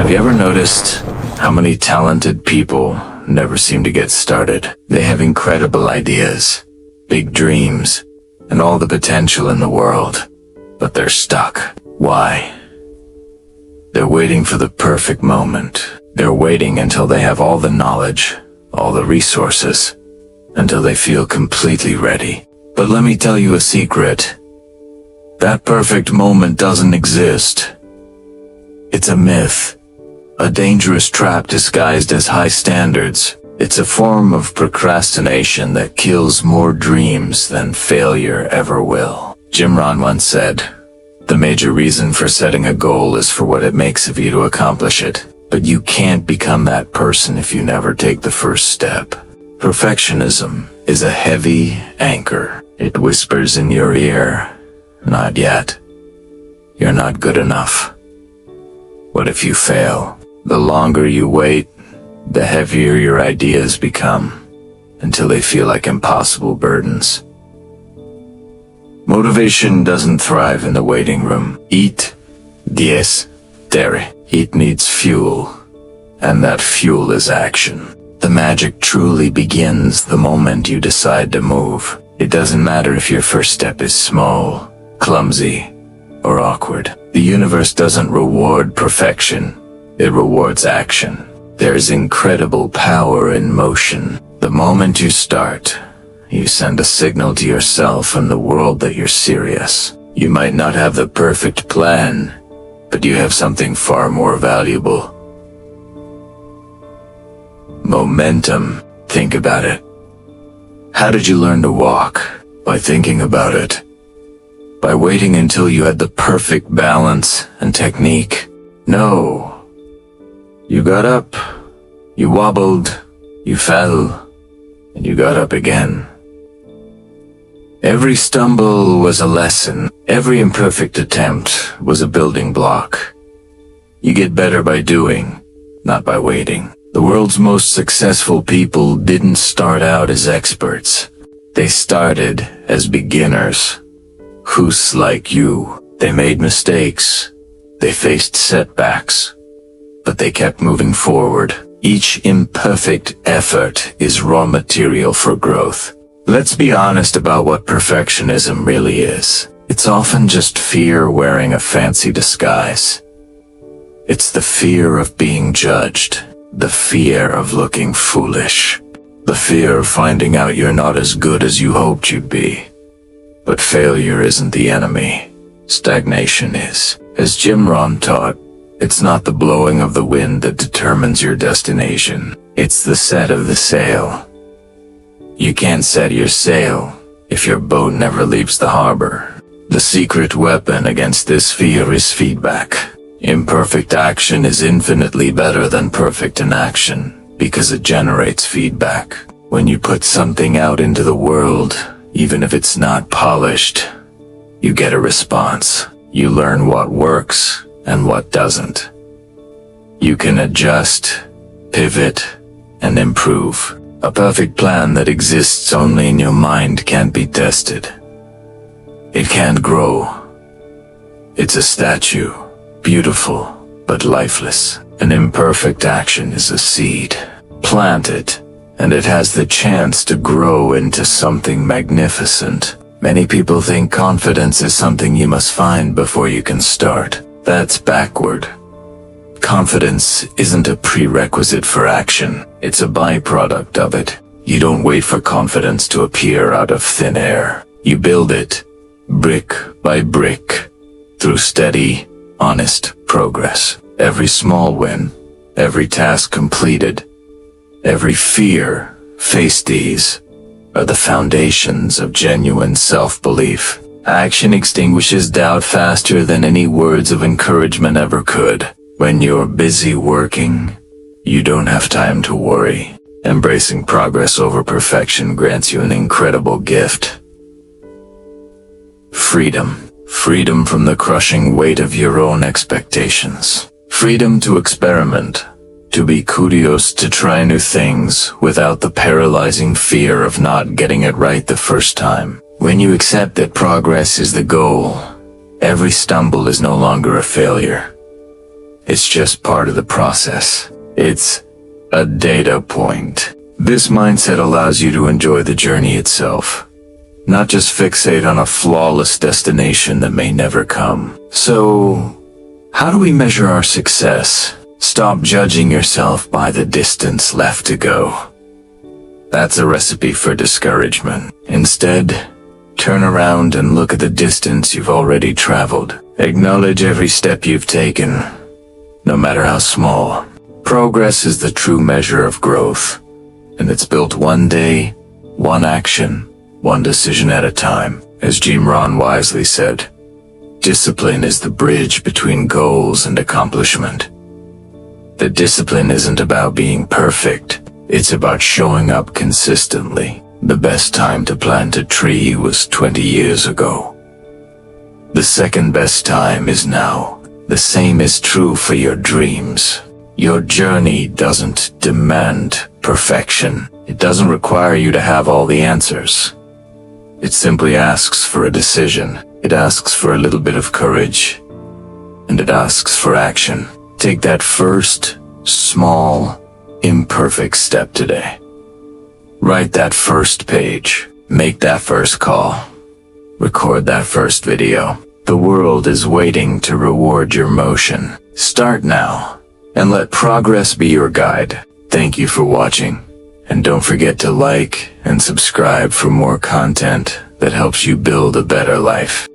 Have you ever noticed how many talented people never seem to get started? They have incredible ideas, big dreams, and all the potential in the world, but they're stuck. Why? They're waiting for the perfect moment. They're waiting until they have all the knowledge, all the resources, until they feel completely ready. But let me tell you a secret. That perfect moment doesn't exist. It's a myth. A dangerous trap disguised as high standards. It's a form of procrastination that kills more dreams than failure ever will. Jim Rohn once said, "The major reason for setting a goal is for what it makes of you to accomplish it. But you can't become that person if you never take the first step." Perfectionism is a heavy anchor. It whispers in your ear, "Not yet. You're not good enough. What if you fail?" The longer you wait, the heavier your ideas become, until they feel like impossible burdens. Motivation doesn't thrive in the waiting room. It needs fuel, and that fuel is action. The magic truly begins the moment you decide to move. It doesn't matter if your first step is small, clumsy, or awkward. The universe doesn't reward perfection. It rewards action. There's incredible power in motion. The moment you start, you send a signal to yourself and the world that you're serious. You might not have the perfect plan, but you have something far more valuable. Momentum. Think about it. How did you learn to walk? By thinking about it. By waiting until you had the perfect balance and technique? No. You got up, you wobbled, you fell, and you got up again. Every stumble was a lesson. Every imperfect attempt was a building block. You get better by doing, not by waiting. The world's most successful people didn't start out as experts. They started as beginners. Who's like you? They made mistakes. They faced setbacks. But they kept moving forward. Each imperfect effort is raw material for growth. Let's be honest about what perfectionism really is. It's often just fear wearing a fancy disguise. It's the fear of being judged, the fear of looking foolish, the fear of finding out you're not as good as you hoped you'd be. But failure isn't the enemy. Stagnation is. As Jim Rohn taught, it's not the blowing of the wind that determines your destination. It's the set of the sail. You can't set your sail if your boat never leaves the harbor. The secret weapon against this fear is feedback. Imperfect action is infinitely better than perfect inaction because it generates feedback. When you put something out into the world, even if it's not polished, you get a response. You learn what works and what doesn't. You can adjust, pivot, and improve. A perfect plan that exists only in your mind can't be tested. It can't grow. It's a statue, beautiful, but lifeless. An imperfect action is a seed. Plant it, and it has the chance to grow into something magnificent. Many people think confidence is something you must find before you can start. That's backward. Confidence isn't a prerequisite for action. It's a byproduct of it. You don't wait for confidence to appear out of thin air. You build it, brick by brick, through steady, honest progress. Every small win, every task completed, every fear faced, these are the foundations of genuine self-belief. Action extinguishes doubt faster than any words of encouragement ever could. When you're busy working, you don't have time to worry. Embracing progress over perfection grants you an incredible gift. Freedom. Freedom from the crushing weight of your own expectations. Freedom to experiment, to be curious, to try new things without the paralyzing fear of not getting it right the first time. When you accept that progress is the goal, every stumble is no longer a failure. It's just part of the process. It's a data point. This mindset allows you to enjoy the journey itself, not just fixate on a flawless destination that may never come. So, how do we measure our success? Stop judging yourself by the distance left to go. That's a recipe for discouragement. Instead, turn around and look at the distance you've already traveled. Acknowledge every step you've taken, no matter how small. Progress is the true measure of growth, and it's built one day, one action, one decision at a time. As Jim Rohn wisely said, discipline is the bridge between goals and accomplishment. The discipline isn't about being perfect. It's about showing up consistently. The best time to plant a tree was 20 years ago. The second best time is now. The same is true for your dreams. Your journey doesn't demand perfection. It doesn't require you to have all the answers. It simply asks for a decision. It asks for a little bit of courage. And it asks for action. Take that first, small, imperfect step today. Write that first page. Make that first call. Record that first video. The world is waiting to reward your motion. Start now, and let progress be your guide. Thank you for watching, and don't forget to like and subscribe for more content that helps you build a better life.